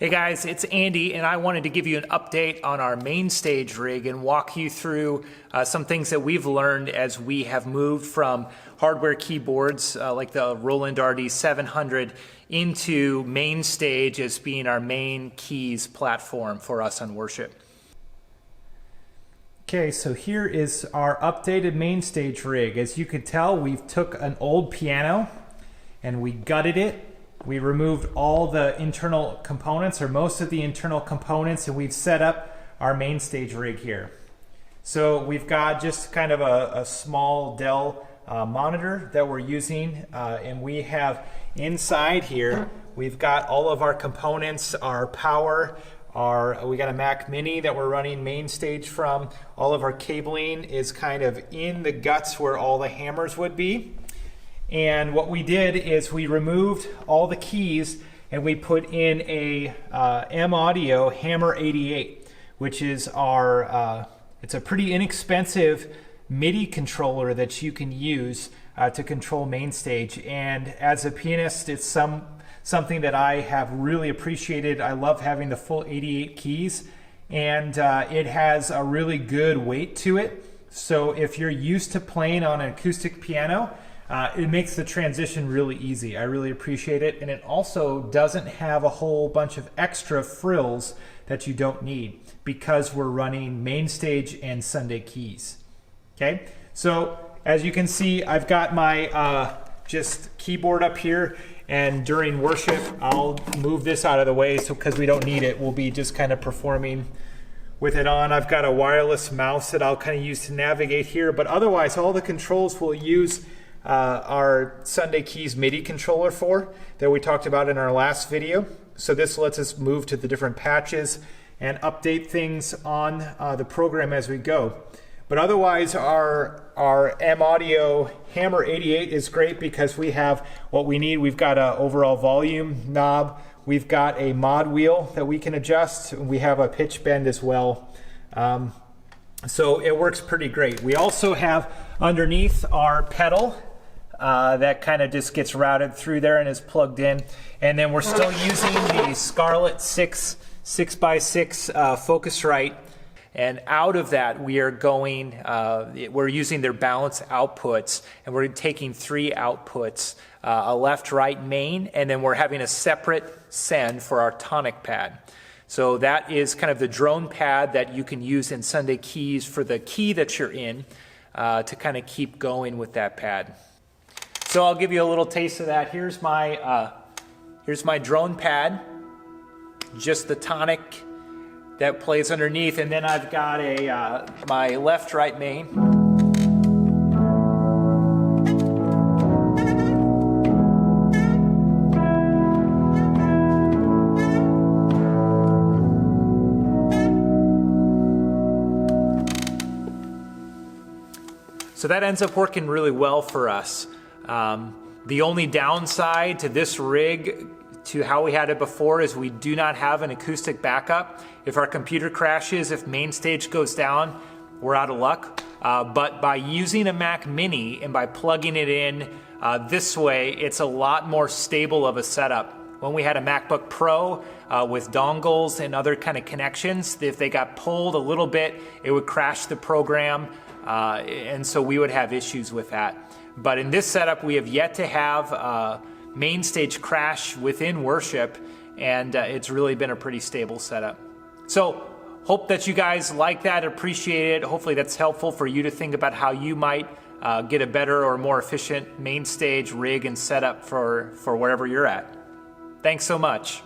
Hey guys, it's Andy, and I wanted to give you an update on our Mainstage rig and walk you through some things that we've learned as we have moved from hardware keyboards like the Roland RD700 into Mainstage as being our main keys platform for us on worship. Okay, so here is our updated Mainstage rig. As you can tell, we've took an old piano and we gutted it. We removed all the internal components, or most of the internal components, and we've set up our Mainstage rig here. So we've got just kind of a small Dell monitor that we're using, and we have inside here, we've got all of our components, our power, we got a Mac Mini that we're running Mainstage from. All of our cabling is kind of in the guts where all the hammers would be. And what we did is we removed all the keys and we put in a M-Audio Hammer 88, which is our, it's a pretty inexpensive Midi controller that you can use to control Mainstage. And as a pianist, it's something that I have really appreciated. I love having the full 88 keys, and it has a really good weight to it. So if you're used to playing on an acoustic piano, it makes the transition really easy. I really appreciate it, and it also doesn't have a whole bunch of extra frills that you don't need because we're running Mainstage and Sunday keys. Okay, so as you can see, I've got my just keyboard up here, and during worship I'll move this out of the way so because we don't need it. We'll be just kind of performing with it on. I've got a wireless mouse that I'll kind of use to navigate here, but otherwise all the controls we'll use our Sunday Keys Midi controller for that we talked about in our last video. So this lets us move to the different patches and update things on the program as we go. But otherwise our M-Audio Hammer 88 is great because we have what we need. We've got an overall volume knob. We've got a mod wheel that we can adjust. We have a pitch bend as well. So it works pretty great. We also have underneath our pedal that kind of just gets routed through there and is plugged in. And then we're still using the Scarlett 6x6 Focusrite. And out of that, we are going, we're using their balance outputs, and we're taking three outputs, a left, right, main, and then we're having a separate send for our tonic pad. So that is kind of the drone pad that you can use in Sunday Keys for the key that you're in to kind of keep going with that pad. So I'll give you a little taste of that. Here's my drone pad, just the tonic that plays underneath, and then I've got my left, right, main. So that ends up working really well for us. The only downside to this rig to how we had it before is we do not have an acoustic backup. If our computer crashes, if Mainstage goes down, we're out of luck. But by using a Mac Mini and by plugging it in this way, it's a lot more stable of a setup. When we had a MacBook Pro with dongles and other kind of connections, if they got pulled a little bit, it would crash the program, and so we would have issues with that. But in this setup, we have yet to have Mainstage crash within worship, and it's really been a pretty stable setup. So hope that you guys like that, appreciate it. Hopefully that's helpful for you to think about how you might get a better or more efficient Mainstage rig and setup for wherever you're at. Thanks so much.